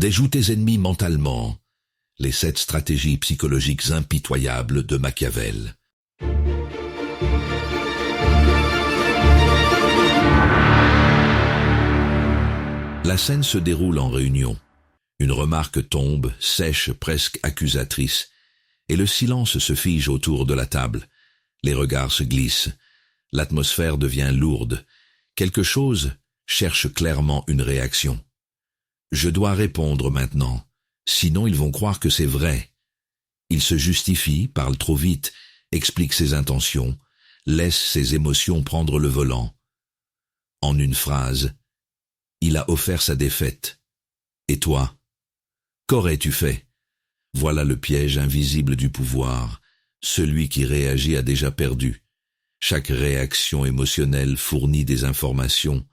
Déjoue tes ennemis mentalement. Les 7 stratégies psychologiques impitoyables de Machiavel. La scène se déroule en réunion. Une remarque tombe, sèche, presque accusatrice, et le silence se fige autour de la table. Les regards se glissent. L'atmosphère devient lourde. Quelque chose cherche clairement une réaction. Je dois répondre maintenant, sinon ils vont croire que c'est vrai. Il se justifie, parle trop vite, explique ses intentions, laisse ses émotions prendre le volant. En une phrase, il a offert sa défaite. Et toi? Qu'aurais-tu fait? Voilà le piège invisible du pouvoir. Celui qui réagit a déjà perdu. Chaque réaction émotionnelle fournit des informations,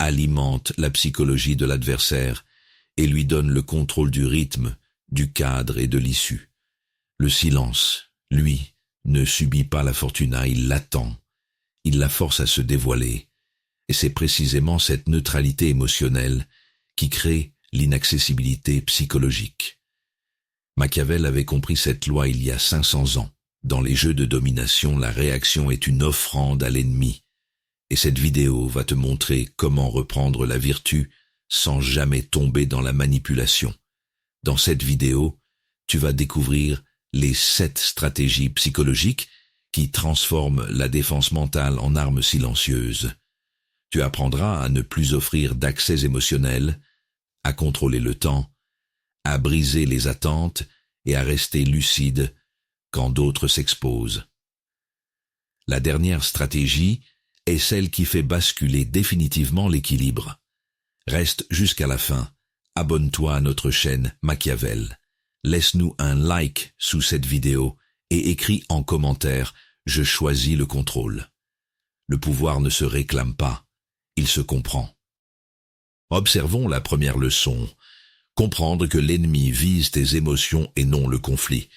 alimente la psychologie de l'adversaire et lui donne le contrôle du rythme, du cadre et de l'issue. Le silence, lui, ne subit pas la fortuna, il l'attend. Il la force à se dévoiler. Et c'est précisément cette neutralité émotionnelle qui crée l'inaccessibilité psychologique. Machiavel avait compris cette loi il y a 500 ans. Dans les jeux de domination, la réaction est une offrande à l'ennemi. Et cette vidéo va te montrer comment reprendre la vertu sans jamais tomber dans la manipulation. Dans cette vidéo, tu vas découvrir les 7 stratégies psychologiques qui transforment la défense mentale en arme silencieuse. Tu apprendras à ne plus offrir d'accès émotionnel, à contrôler le temps, à briser les attentes et à rester lucide quand d'autres s'exposent. La dernière stratégie est celle qui fait basculer définitivement l'équilibre. Reste jusqu'à la fin. Abonne-toi à notre chaîne Machiavel. Laisse-nous un like sous cette vidéo et écris en commentaire « Je choisis le contrôle ». Le pouvoir ne se réclame pas, il se comprend. Observons la première leçon. Comprendre que l'ennemi vise tes émotions et non le conflit.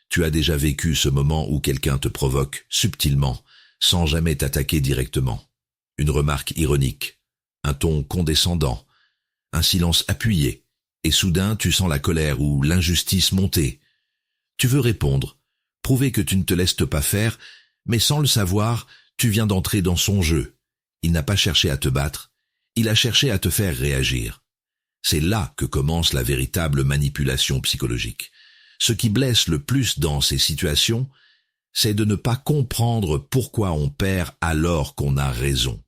Tu as déjà vécu ce moment où quelqu'un te provoque subtilement, sans jamais t'attaquer directement. Une remarque ironique, un ton condescendant, un silence appuyé, et soudain tu sens la colère ou l'injustice monter. Tu veux répondre, prouver que tu ne te laisses pas faire, mais sans le savoir, tu viens d'entrer dans son jeu. Il n'a pas cherché à te battre, il a cherché à te faire réagir. C'est là que commence la véritable manipulation psychologique. Ce qui blesse le plus dans ces situations, c'est de ne pas comprendre pourquoi on perd alors qu'on a raison.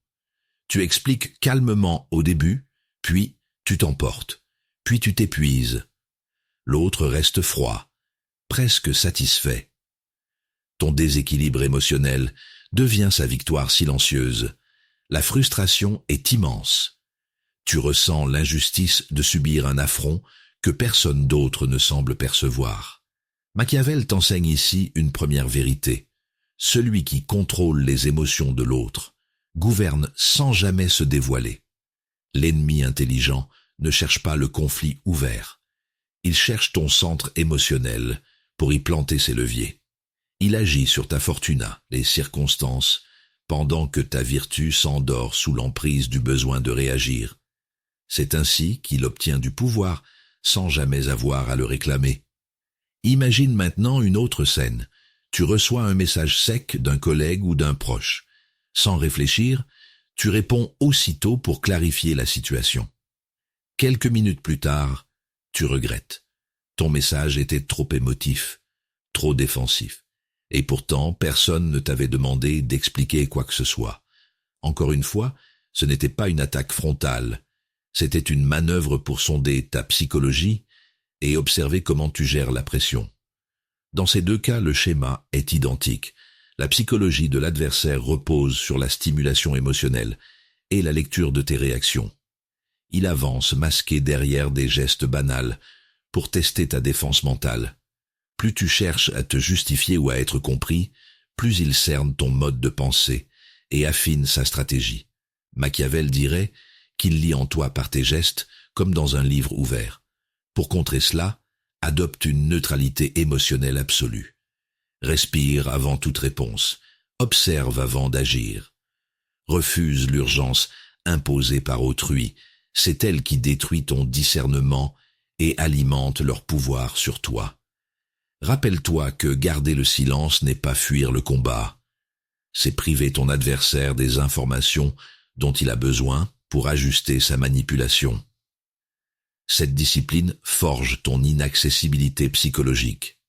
Tu expliques calmement au début, puis tu t'emportes, puis tu t'épuises. L'autre reste froid, presque satisfait. Ton déséquilibre émotionnel devient sa victoire silencieuse. La frustration est immense. Tu ressens l'injustice de subir un affront que personne d'autre ne semble percevoir. Machiavel t'enseigne ici une première vérité. Celui qui contrôle les émotions de l'autre gouverne sans jamais se dévoiler. L'ennemi intelligent ne cherche pas le conflit ouvert. Il cherche ton centre émotionnel pour y planter ses leviers. Il agit sur ta fortuna, les circonstances, pendant que ta vertu s'endort sous l'emprise du besoin de réagir. C'est ainsi qu'il obtient du pouvoir sans jamais avoir à le réclamer. Imagine maintenant une autre scène. Tu reçois un message sec d'un collègue ou d'un proche. Sans réfléchir, tu réponds aussitôt pour clarifier la situation. Quelques minutes plus tard, tu regrettes. Ton message était trop émotif, trop défensif. Et pourtant, personne ne t'avait demandé d'expliquer quoi que ce soit. Encore une fois, ce n'était pas une attaque frontale. C'était une manœuvre pour sonder ta psychologie et observer comment tu gères la pression. Dans ces deux cas, le schéma est identique. La psychologie de l'adversaire repose sur la stimulation émotionnelle et la lecture de tes réactions. Il avance masqué derrière des gestes banals pour tester ta défense mentale. Plus tu cherches à te justifier ou à être compris, plus il cerne ton mode de pensée et affine sa stratégie. Machiavel dirait qu'il lit en toi par tes gestes comme dans un livre ouvert. Pour contrer cela, adopte une neutralité émotionnelle absolue. Respire avant toute réponse, observe avant d'agir. Refuse l'urgence imposée par autrui, c'est elle qui détruit ton discernement et alimente leur pouvoir sur toi. Rappelle-toi que garder le silence n'est pas fuir le combat. C'est priver ton adversaire des informations dont il a besoin pour ajuster sa manipulation. Cette discipline forge ton inaccessibilité psychologique.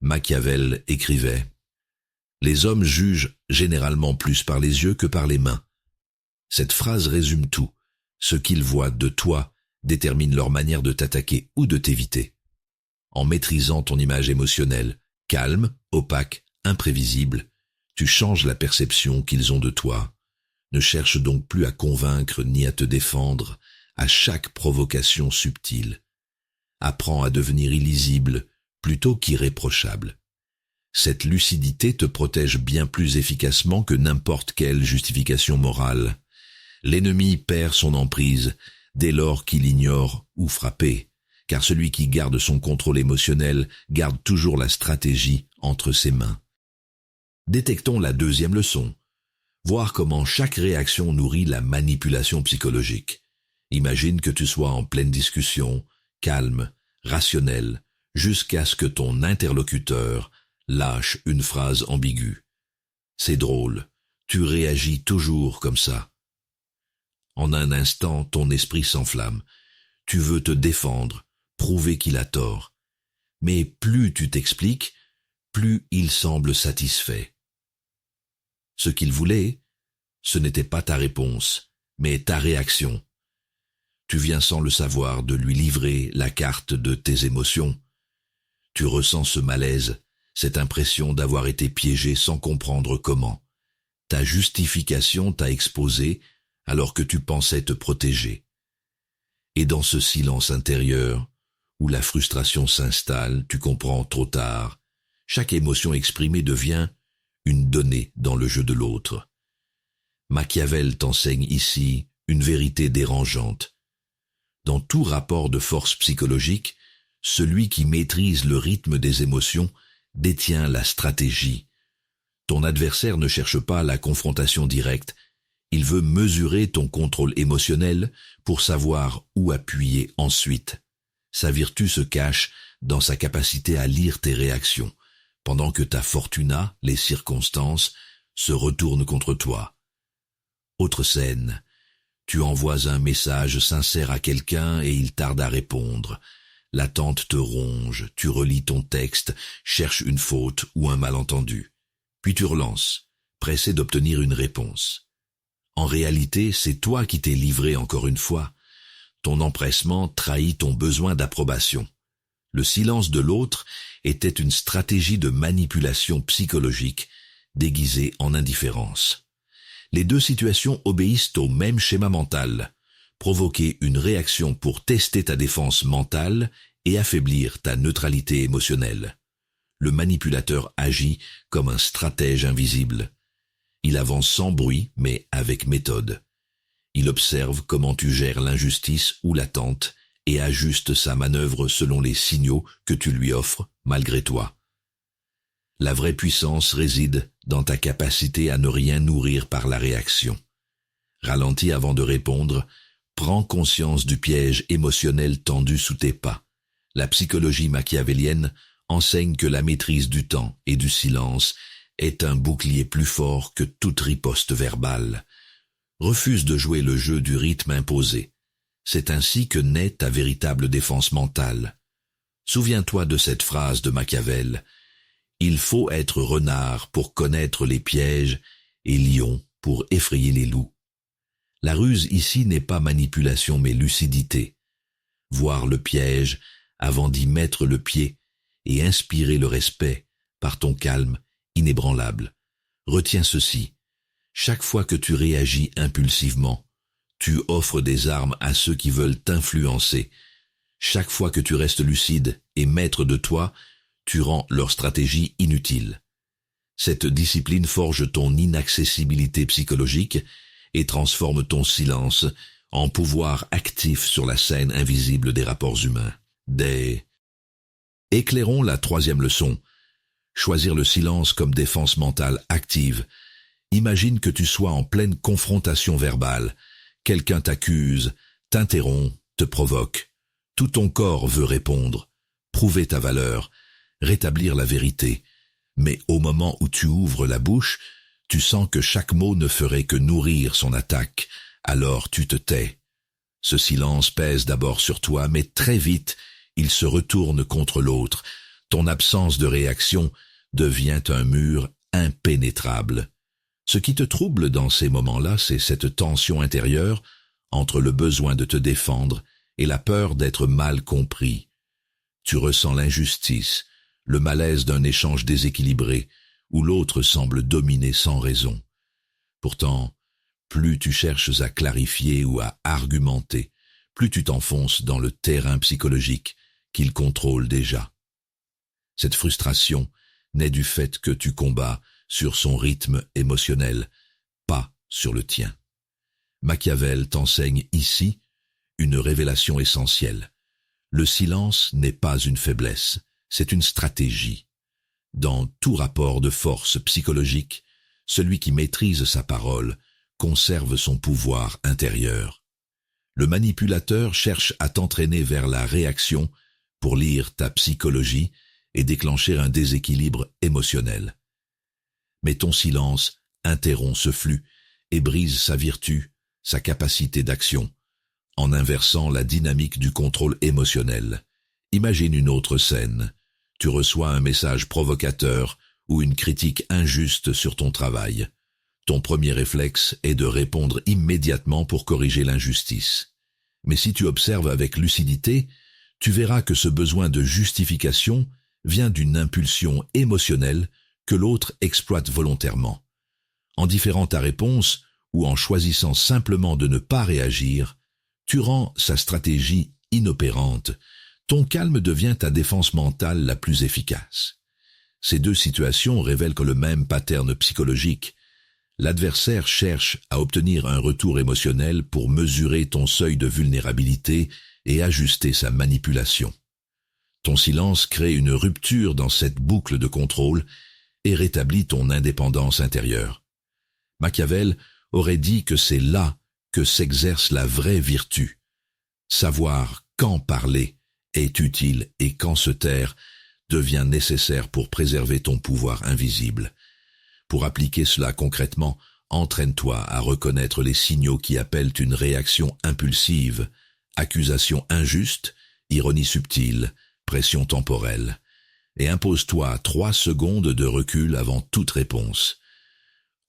Machiavel écrivait « Les hommes jugent généralement plus par les yeux que par les mains. » Cette phrase résume tout. Ce qu'ils voient de toi détermine leur manière de t'attaquer ou de t'éviter. En maîtrisant ton image émotionnelle, calme, opaque, imprévisible, tu changes la perception qu'ils ont de toi. Ne cherche donc plus à convaincre ni à te défendre à chaque provocation subtile. Apprends à devenir illisible plutôt qu'irréprochable. Cette lucidité te protège bien plus efficacement que n'importe quelle justification morale. L'ennemi perd son emprise dès lors qu'il ignore où frapper, car celui qui garde son contrôle émotionnel garde toujours la stratégie entre ses mains. Détectons la deuxième leçon. Voir comment chaque réaction nourrit la manipulation psychologique. Imagine que tu sois en pleine discussion, calme, rationnel, jusqu'à ce que ton interlocuteur lâche une phrase ambiguë. C'est drôle, tu réagis toujours comme ça. En un instant, ton esprit s'enflamme. Tu veux te défendre, prouver qu'il a tort. Mais plus tu t'expliques, plus il semble satisfait. Ce qu'il voulait, ce n'était pas ta réponse, mais ta réaction. Tu viens sans le savoir de lui livrer la carte de tes émotions. Tu ressens ce malaise, cette impression d'avoir été piégé sans comprendre comment. Ta justification t'a exposé alors que tu pensais te protéger. Et dans ce silence intérieur, où la frustration s'installe, tu comprends trop tard. Chaque émotion exprimée devient une donnée dans le jeu de l'autre. Machiavel t'enseigne ici une vérité dérangeante. Dans tout rapport de force psychologique, celui qui maîtrise le rythme des émotions détient la stratégie. Ton adversaire ne cherche pas la confrontation directe, il veut mesurer ton contrôle émotionnel pour savoir où appuyer ensuite. Sa vertu se cache dans sa capacité à lire tes réactions, pendant que ta fortuna, les circonstances, se retournent contre toi. Autre scène, tu envoies un message sincère à quelqu'un et il tarde à répondre. L'attente te ronge, tu relis ton texte, cherches une faute ou un malentendu. Puis tu relances, pressé d'obtenir une réponse. En réalité, c'est toi qui t'es livré encore une fois. Ton empressement trahit ton besoin d'approbation. Le silence de l'autre était une stratégie de manipulation psychologique déguisée en indifférence. Les deux situations obéissent au même schéma mental. Provoquer une réaction pour tester ta défense mentale et affaiblir ta neutralité émotionnelle. Le manipulateur agit comme un stratège invisible. Il avance sans bruit, mais avec méthode. Il observe comment tu gères l'injustice ou l'attente et ajuste sa manœuvre selon les signaux que tu lui offres malgré toi. La vraie puissance réside dans ta capacité à ne rien nourrir par la réaction. Ralentis avant de répondre, prends conscience du piège émotionnel tendu sous tes pas. La psychologie machiavélienne enseigne que la maîtrise du temps et du silence est un bouclier plus fort que toute riposte verbale. Refuse de jouer le jeu du rythme imposé. C'est ainsi que naît ta véritable défense mentale. Souviens-toi de cette phrase de Machiavel. Il faut être renard pour connaître les pièges et lion pour effrayer les loups. La ruse ici n'est pas manipulation mais lucidité. Voir le piège avant d'y mettre le pied et inspirer le respect par ton calme inébranlable. Retiens ceci. Chaque fois que tu réagis impulsivement, tu offres des armes à ceux qui veulent t'influencer. Chaque fois que tu restes lucide et maître de toi, tu rends leur stratégie inutile. Cette discipline forge ton inaccessibilité psychologique et transforme ton silence en pouvoir actif sur la scène invisible des rapports humains. Éclairons la troisième leçon. Choisir le silence comme défense mentale active. Imagine que tu sois en pleine confrontation verbale. Quelqu'un t'accuse, t'interrompt, te provoque. Tout ton corps veut répondre, prouver ta valeur, rétablir la vérité. Mais au moment où tu ouvres la bouche, tu sens que chaque mot ne ferait que nourrir son attaque. Alors tu te tais. Ce silence pèse d'abord sur toi, mais très vite, il se retourne contre l'autre. Ton absence de réaction devient un mur impénétrable. Ce qui te trouble dans ces moments-là, c'est cette tension intérieure entre le besoin de te défendre et la peur d'être mal compris. Tu ressens l'injustice, le malaise d'un échange déséquilibré, où l'autre semble dominer sans raison. Pourtant, plus tu cherches à clarifier ou à argumenter, plus tu t'enfonces dans le terrain psychologique qu'il contrôle déjà. Cette frustration naît du fait que tu combats sur son rythme émotionnel, pas sur le tien. Machiavel t'enseigne ici une révélation essentielle. Le silence n'est pas une faiblesse, c'est une stratégie. Dans tout rapport de force psychologique, celui qui maîtrise sa parole conserve son pouvoir intérieur. Le manipulateur cherche à t'entraîner vers la réaction pour lire ta psychologie et déclencher un déséquilibre émotionnel. Mais ton silence interrompt ce flux et brise sa vertu, sa capacité d'action, en inversant la dynamique du contrôle émotionnel. Imagine une autre scène. Tu reçois un message provocateur ou une critique injuste sur ton travail. Ton premier réflexe est de répondre immédiatement pour corriger l'injustice. Mais si tu observes avec lucidité, tu verras que ce besoin de justification vient d'une impulsion émotionnelle que l'autre exploite volontairement. En différant ta réponse ou en choisissant simplement de ne pas réagir, tu rends sa stratégie inopérante. Ton calme devient ta défense mentale la plus efficace. Ces deux situations révèlent que le même pattern psychologique. L'adversaire cherche à obtenir un retour émotionnel pour mesurer ton seuil de vulnérabilité et ajuster sa manipulation. Ton silence crée une rupture dans cette boucle de contrôle et rétablit ton indépendance intérieure. Machiavel aurait dit que c'est là que s'exerce la vraie vertu. Savoir quand parler est utile et quand se taire devient nécessaire pour préserver ton pouvoir invisible. Pour appliquer cela concrètement, entraîne-toi à reconnaître les signaux qui appellent une réaction impulsive, accusation injuste, ironie subtile, pression temporelle, et impose-toi 3 secondes de recul avant toute réponse.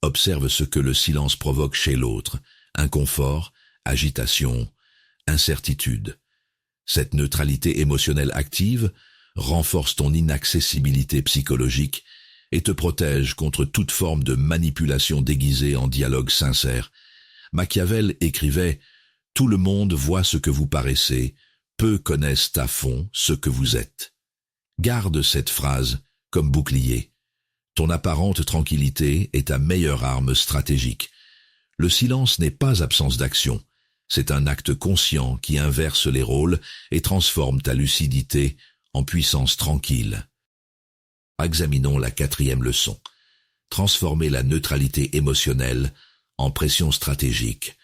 Observe ce que le silence provoque chez l'autre, inconfort, agitation, incertitude. Cette neutralité émotionnelle active renforce ton inaccessibilité psychologique et te protège contre toute forme de manipulation déguisée en dialogue sincère. Machiavel écrivait « Tout le monde voit ce que vous paraissez, peu connaissent à fond ce que vous êtes ». Garde cette phrase comme bouclier. Ton apparente tranquillité est ta meilleure arme stratégique. Le silence n'est pas absence d'action, c'est un acte conscient qui inverse les rôles et transforme ta lucidité en puissance tranquille. Examinons la 4e leçon. Transformer la neutralité émotionnelle en pression stratégique.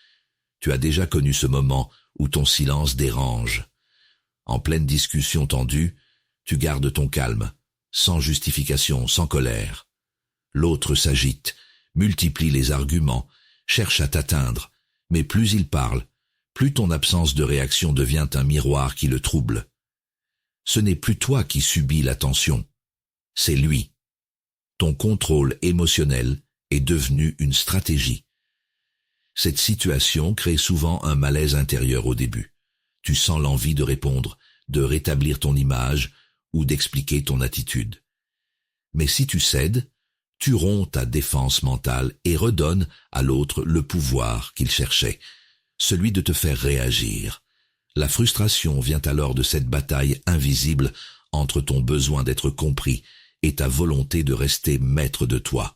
Tu as déjà connu ce moment où ton silence dérange. En pleine discussion tendue, tu gardes ton calme, sans justification, sans colère. L'autre s'agite, multiplie les arguments, cherche à t'atteindre, mais plus il parle, plus ton absence de réaction devient un miroir qui le trouble. Ce n'est plus toi qui subis la tension, c'est lui. Ton contrôle émotionnel est devenu une stratégie. Cette situation crée souvent un malaise intérieur au début. Tu sens l'envie de répondre, de rétablir ton image ou d'expliquer ton attitude. Mais si tu cèdes, tu romps ta défense mentale et redonnes à l'autre le pouvoir qu'il cherchait, celui de te faire réagir. La frustration vient alors de cette bataille invisible entre ton besoin d'être compris et ta volonté de rester maître de toi.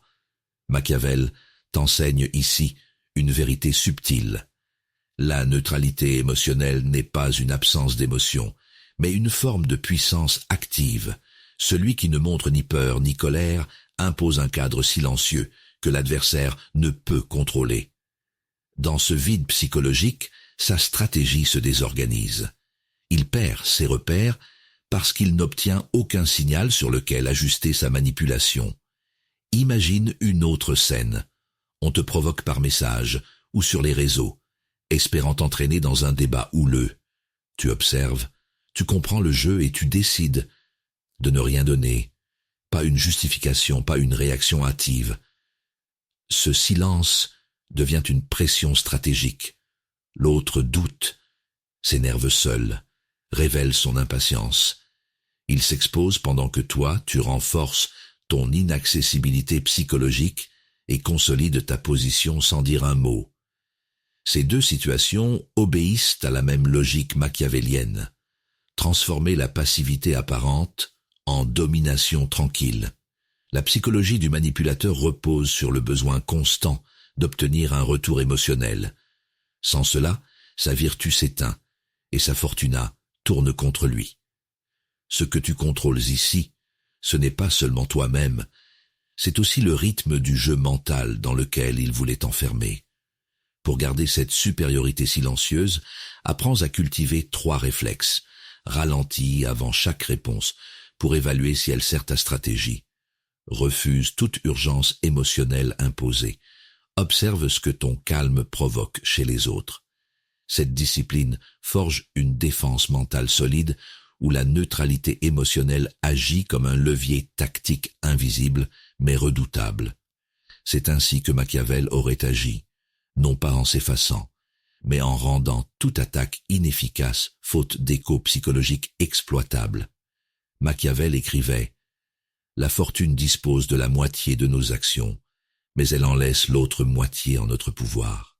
Machiavel t'enseigne ici une vérité subtile. La neutralité émotionnelle n'est pas une absence d'émotion, mais une forme de puissance active. Celui qui ne montre ni peur ni colère impose un cadre silencieux que l'adversaire ne peut contrôler. Dans ce vide psychologique, sa stratégie se désorganise. Il perd ses repères parce qu'il n'obtient aucun signal sur lequel ajuster sa manipulation. Imagine une autre scène. On te provoque par message ou sur les réseaux, espérant t'entraîner dans un débat houleux. Tu observes, tu comprends le jeu et tu décides de ne rien donner. Pas une justification, pas une réaction hâtive. Ce silence devient une pression stratégique. L'autre doute, s'énerve seul, révèle son impatience. Il s'expose pendant que toi, tu renforces ton inaccessibilité psychologique et consolide ta position sans dire un mot. Ces deux situations obéissent à la même logique machiavélienne. Transformer la passivité apparente en domination tranquille. La psychologie du manipulateur repose sur le besoin constant d'obtenir un retour émotionnel. Sans cela, sa vertu s'éteint et sa fortuna tourne contre lui. Ce que tu contrôles ici, ce n'est pas seulement toi-même, c'est aussi le rythme du jeu mental dans lequel il voulait t'enfermer. Pour garder cette supériorité silencieuse, apprends à cultiver 3 réflexes. Ralentis avant chaque réponse pour évaluer si elle sert ta stratégie. Refuse toute urgence émotionnelle imposée. Observe ce que ton calme provoque chez les autres. Cette discipline forge une défense mentale solide où la neutralité émotionnelle agit comme un levier tactique invisible mais redoutable. C'est ainsi que Machiavel aurait agi, non pas en s'effaçant, mais en rendant toute attaque inefficace faute d'écho psychologique exploitable. Machiavel écrivait « La fortune dispose de la moitié de nos actions, mais elle en laisse l'autre moitié en notre pouvoir. »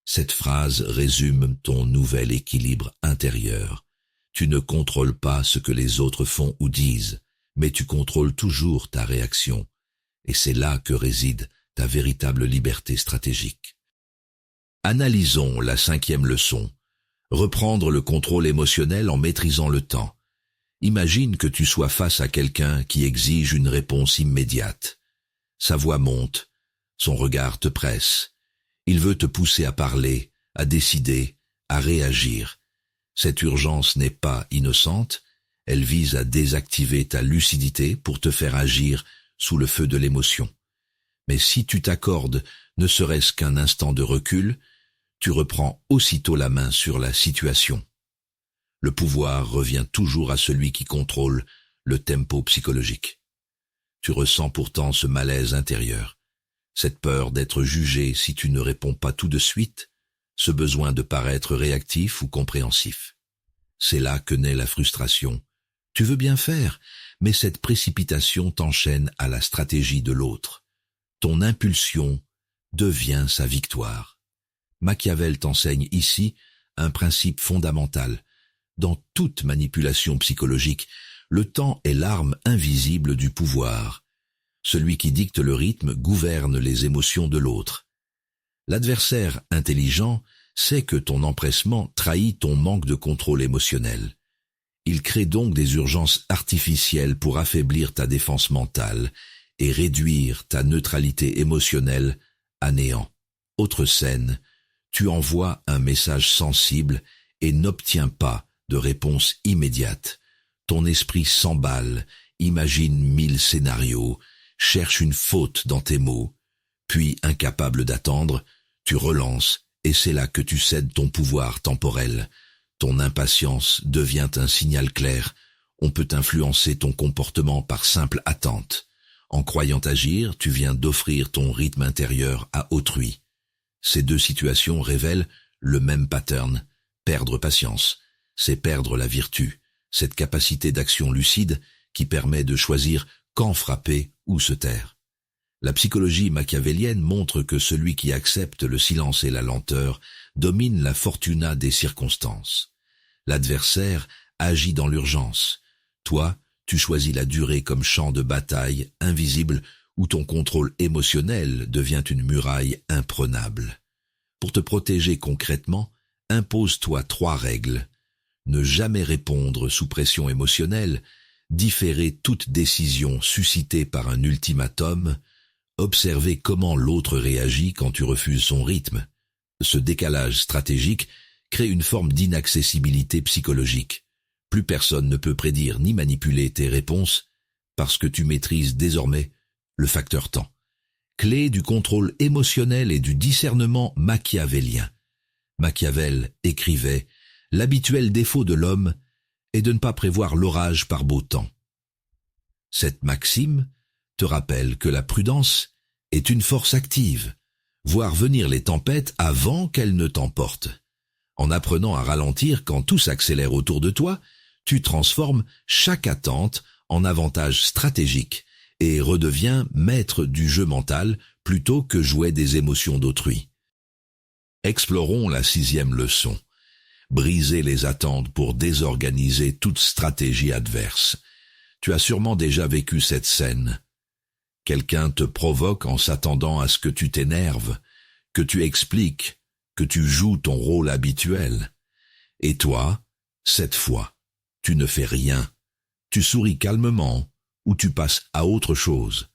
Cette phrase résume ton nouvel équilibre intérieur. Tu ne contrôles pas ce que les autres font ou disent, mais tu contrôles toujours ta réaction, et c'est là que réside ta véritable liberté stratégique. Analysons la 5e leçon. Reprendre le contrôle émotionnel en maîtrisant le temps. Imagine que tu sois face à quelqu'un qui exige une réponse immédiate. Sa voix monte, son regard te presse. Il veut te pousser à parler, à décider, à réagir. Cette urgence n'est pas innocente, elle vise à désactiver ta lucidité pour te faire agir sous le feu de l'émotion. Mais si tu t'accordes ne serait-ce qu'un instant de recul, tu reprends aussitôt la main sur la situation. Le pouvoir revient toujours à celui qui contrôle le tempo psychologique. Tu ressens pourtant ce malaise intérieur, cette peur d'être jugé si tu ne réponds pas tout de suite, ce besoin de paraître réactif ou compréhensif. C'est là que naît la frustration. Tu veux bien faire, mais cette précipitation t'enchaîne à la stratégie de l'autre. Ton impulsion devient sa victoire. Machiavel t'enseigne ici un principe fondamental. Dans toute manipulation psychologique, le temps est l'arme invisible du pouvoir. Celui qui dicte le rythme gouverne les émotions de l'autre. L'adversaire intelligent sait que ton empressement trahit ton manque de contrôle émotionnel. Il crée donc des urgences artificielles pour affaiblir ta défense mentale et réduire ta neutralité émotionnelle à néant. Autre scène, tu envoies un message sensible et n'obtiens pas de réponse immédiate. Ton esprit s'emballe, imagine 1000 scénarios, cherche une faute dans tes mots, puis, incapable d'attendre, tu relances et c'est là que tu cèdes ton pouvoir temporel. Ton impatience devient un signal clair. On peut influencer ton comportement par simple attente. En croyant agir, tu viens d'offrir ton rythme intérieur à autrui. Ces deux situations révèlent le même pattern. Perdre patience, c'est perdre la vertu, cette capacité d'action lucide qui permet de choisir quand frapper ou se taire. La psychologie machiavélienne montre que celui qui accepte le silence et la lenteur domine la fortuna des circonstances. L'adversaire agit dans l'urgence. Toi, tu choisis la durée comme champ de bataille invisible où ton contrôle émotionnel devient une muraille imprenable. Pour te protéger concrètement, impose-toi 3 règles. Ne jamais répondre sous pression émotionnelle, différer toute décision suscitée par un ultimatum, observer comment l'autre réagit quand tu refuses son rythme. Ce décalage stratégique crée une forme d'inaccessibilité psychologique. Plus personne ne peut prédire ni manipuler tes réponses parce que tu maîtrises désormais le facteur temps. Clé du contrôle émotionnel et du discernement machiavélien. Machiavel écrivait « L'habituel défaut de l'homme est de ne pas prévoir l'orage par beau temps ». Cette maxime te rappelle que la prudence est une force active, voir venir les tempêtes avant qu'elles ne t'emportent. En apprenant à ralentir quand tout s'accélère autour de toi, tu transformes chaque attente en avantage stratégique et redeviens maître du jeu mental plutôt que jouet des émotions d'autrui. Explorons la 6e leçon. Briser les attentes pour désorganiser toute stratégie adverse. Tu as sûrement déjà vécu cette scène. Quelqu'un te provoque en s'attendant à ce que tu t'énerves, que tu expliques, que tu joues ton rôle habituel. Et toi, cette fois, tu ne fais rien. Tu souris calmement ou tu passes à autre chose.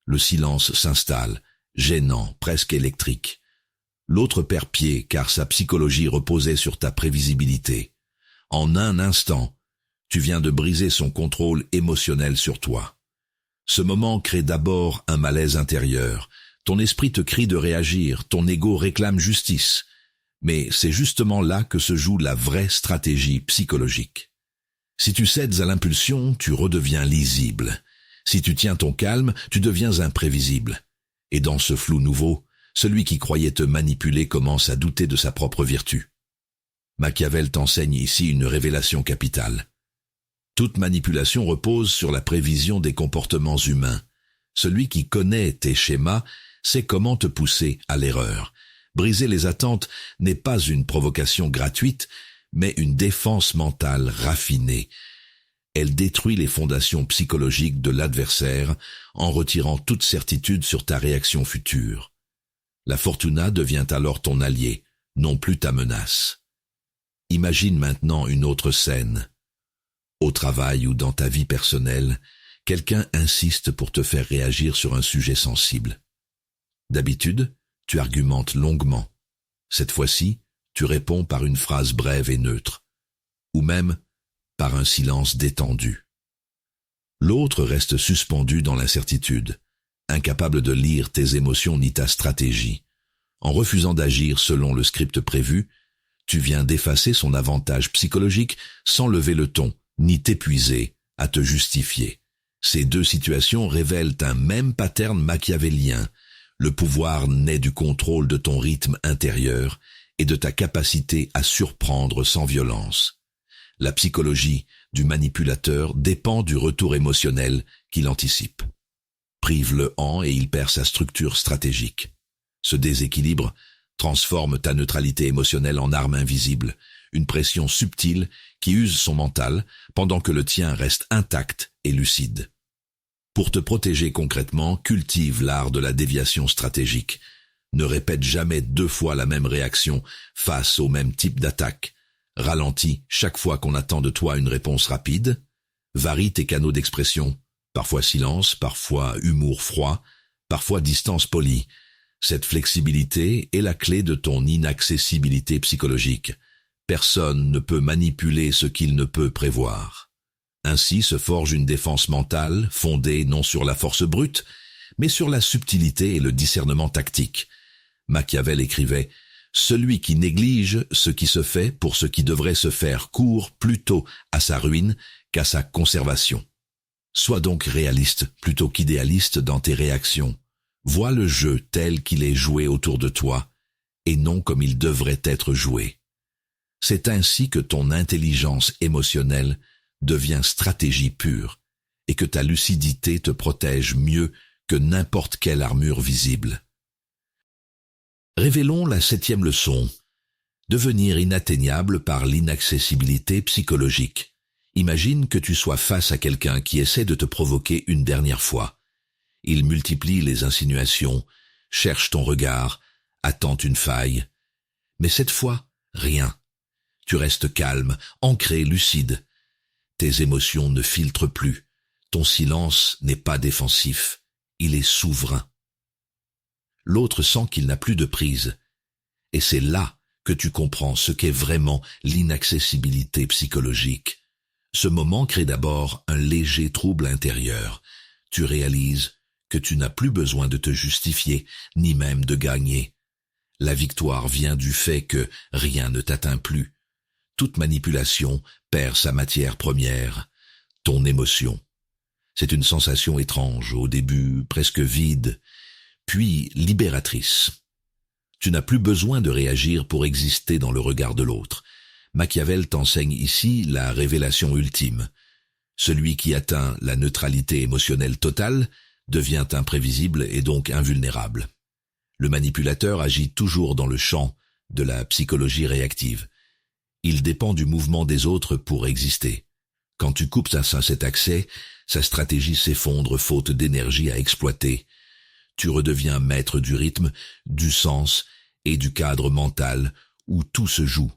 Le silence s'installe, gênant, presque électrique. L'autre perd pied car sa psychologie reposait sur ta prévisibilité. En un instant, tu viens de briser son contrôle émotionnel sur toi. Ce moment crée d'abord un malaise intérieur. Ton esprit te crie de réagir, ton ego réclame justice. Mais c'est justement là que se joue la vraie stratégie psychologique. Si tu cèdes à l'impulsion, tu redeviens lisible. Si tu tiens ton calme, tu deviens imprévisible. Et dans ce flou nouveau, celui qui croyait te manipuler commence à douter de sa propre vertu. Machiavel t'enseigne ici une révélation capitale. Toute manipulation repose sur la prévision des comportements humains. Celui qui connaît tes schémas sait comment te pousser à l'erreur. Briser les attentes n'est pas une provocation gratuite, mais une défense mentale raffinée. Elle détruit les fondations psychologiques de l'adversaire en retirant toute certitude sur ta réaction future. La fortuna devient alors ton allié, non plus ta menace. Imagine maintenant une autre scène. Au travail ou dans ta vie personnelle, quelqu'un insiste pour te faire réagir sur un sujet sensible. D'habitude, tu argumentes longuement. Cette fois-ci, tu réponds par une phrase brève et neutre, ou même par un silence détendu. L'autre reste suspendu dans l'incertitude, incapable de lire tes émotions ni ta stratégie. En refusant d'agir selon le script prévu, tu viens d'effacer son avantage psychologique sans lever le ton, ni t'épuiser à te justifier. Ces deux situations révèlent un même pattern machiavélien. Le pouvoir naît du contrôle de ton rythme intérieur et de ta capacité à surprendre sans violence. La psychologie du manipulateur dépend du retour émotionnel qu'il anticipe. Prive-le en et il perd sa structure stratégique. Ce déséquilibre transforme ta neutralité émotionnelle en arme invisible, une pression subtile qui use son mental pendant que le tien reste intact et lucide. Pour te protéger concrètement, cultive l'art de la déviation stratégique. Ne répète jamais 2 fois la même réaction face au même type d'attaque. Ralentis chaque fois qu'on attend de toi une réponse rapide. Varie tes canaux d'expression, parfois silence, parfois humour froid, parfois distance polie. Cette flexibilité est la clé de ton inaccessibilité psychologique. Personne ne peut manipuler ce qu'il ne peut prévoir. Ainsi se forge une défense mentale fondée non sur la force brute, mais sur la subtilité et le discernement tactique. Machiavel écrivait « Celui qui néglige ce qui se fait pour ce qui devrait se faire court plutôt à sa ruine qu'à sa conservation. » Sois donc réaliste plutôt qu'idéaliste dans tes réactions. Vois le jeu tel qu'il est joué autour de toi, et non comme il devrait être joué. C'est ainsi que ton intelligence émotionnelle devient stratégie pure, et que ta lucidité te protège mieux que n'importe quelle armure visible. Révélons la 7e leçon. Devenir inatteignable par l'inaccessibilité psychologique. Imagine que tu sois face à quelqu'un qui essaie de te provoquer une dernière fois. Il multiplie les insinuations, cherche ton regard, attend une faille. Mais cette fois, rien. Tu restes calme, ancré, lucide. Tes émotions ne filtrent plus. Ton silence n'est pas défensif. Il est souverain. L'autre sent qu'il n'a plus de prise. Et c'est là que tu comprends ce qu'est vraiment l'inaccessibilité psychologique. Ce moment crée d'abord un léger trouble intérieur. Tu réalises que tu n'as plus besoin de te justifier, ni même de gagner. La victoire vient du fait que rien ne t'atteint plus. Toute manipulation perd sa matière première, ton émotion. C'est une sensation étrange, au début presque vide, puis libératrice. Tu n'as plus besoin de réagir pour exister dans le regard de l'autre. Machiavel t'enseigne ici la révélation ultime. Celui qui atteint la neutralité émotionnelle totale devient imprévisible et donc invulnérable. Le manipulateur agit toujours dans le champ de la psychologie réactive. Il dépend du mouvement des autres pour exister. Quand tu coupes à cet accès, sa stratégie s'effondre faute d'énergie à exploiter. Tu redeviens maître du rythme, du sens et du cadre mental où tout se joue.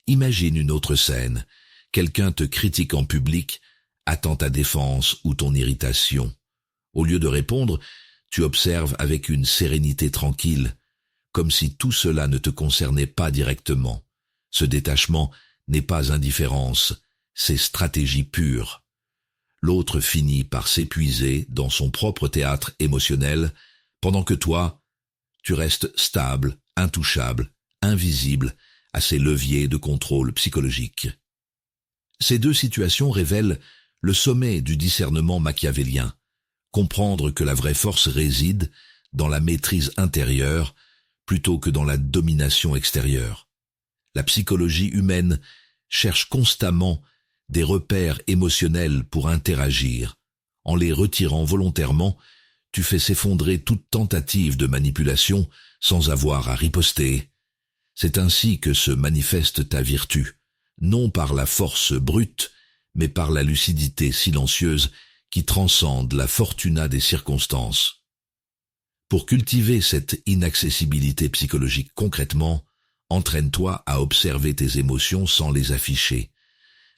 Imagine une autre scène. Quelqu'un te critique en public, attend ta défense ou ton irritation. Au lieu de répondre, tu observes avec une sérénité tranquille, comme si tout cela ne te concernait pas directement. Ce détachement n'est pas indifférence, c'est stratégie pure. L'autre finit par s'épuiser dans son propre théâtre émotionnel, pendant que toi, tu restes stable, intouchable, invisible à ces leviers de contrôle psychologique. Ces deux situations révèlent le sommet du discernement machiavélien, comprendre que la vraie force réside dans la maîtrise intérieure plutôt que dans la domination extérieure. La psychologie humaine cherche constamment des repères émotionnels pour interagir. En les retirant volontairement, tu fais s'effondrer toute tentative de manipulation sans avoir à riposter. C'est ainsi que se manifeste ta vertu, non par la force brute, mais par la lucidité silencieuse qui transcende la fortuna des circonstances. Pour cultiver cette inaccessibilité psychologique concrètement, entraîne-toi à observer tes émotions sans les afficher.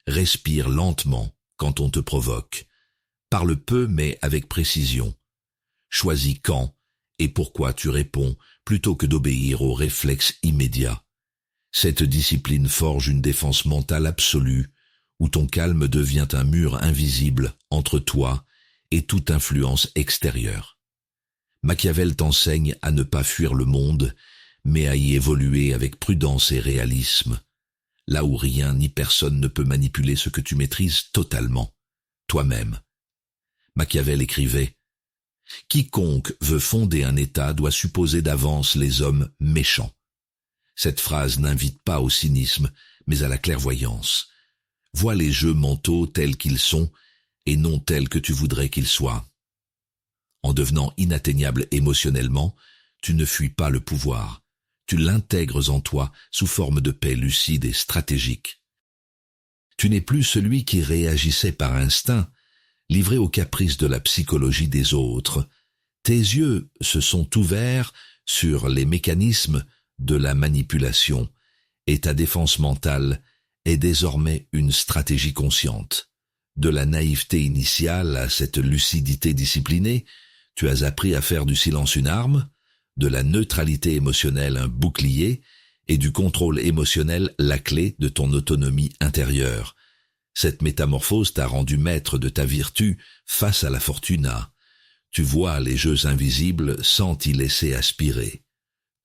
Respire lentement quand on te provoque. Parle peu mais avec précision. Choisis quand et pourquoi tu réponds plutôt que d'obéir aux réflexes immédiats. Cette discipline forge une défense mentale absolue où ton calme devient un mur invisible entre toi et toute influence extérieure. Machiavel t'enseigne à ne pas fuir le monde, mais à y évoluer avec prudence et réalisme, là où rien ni personne ne peut manipuler ce que tu maîtrises totalement, toi-même. Machiavel écrivait « Quiconque veut fonder un État doit supposer d'avance les hommes méchants. » Cette phrase n'invite pas au cynisme, mais à la clairvoyance. Vois les jeux mentaux tels qu'ils sont et non tels que tu voudrais qu'ils soient. En devenant inatteignable émotionnellement, tu ne fuis pas le pouvoir. Tu l'intègres en toi sous forme de paix lucide et stratégique. Tu n'es plus celui qui réagissait par instinct, livré aux caprices de la psychologie des autres. Tes yeux se sont ouverts sur les mécanismes de la manipulation et ta défense mentale est désormais une stratégie consciente. De la naïveté initiale à cette lucidité disciplinée, tu as appris à faire du silence une arme, de la neutralité émotionnelle un bouclier et du contrôle émotionnel la clé de ton autonomie intérieure. Cette métamorphose t'a rendu maître de ta vertu face à la fortuna. Tu vois les jeux invisibles sans t'y laisser aspirer.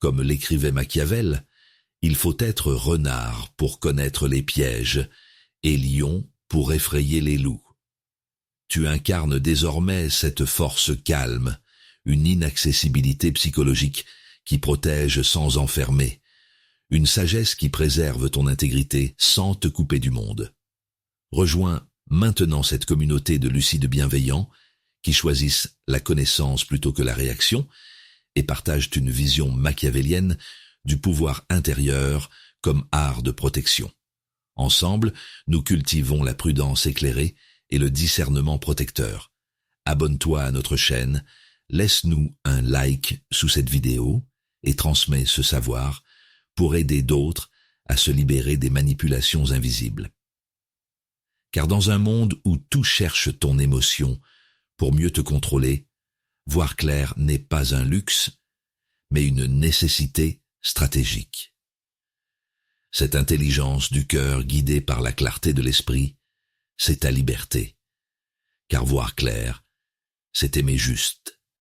Comme l'écrivait Machiavel, il faut être renard pour connaître les pièges et lion pour effrayer les loups. Tu incarnes désormais cette force calme, une inaccessibilité psychologique qui protège sans enfermer, une sagesse qui préserve ton intégrité sans te couper du monde. Rejoins maintenant cette communauté de lucides bienveillants qui choisissent la connaissance plutôt que la réaction et partagent une vision machiavélienne du pouvoir intérieur comme art de protection. Ensemble, nous cultivons la prudence éclairée et le discernement protecteur. Abonne-toi à notre chaîne, laisse-nous un like sous cette vidéo et transmets ce savoir pour aider d'autres à se libérer des manipulations invisibles. Car dans un monde où tout cherche ton émotion pour mieux te contrôler, voir clair n'est pas un luxe, mais une nécessité stratégique. cette intelligence du cœur guidée par la clarté de l'esprit, c'est ta liberté. Car voir clair, c'est aimer juste.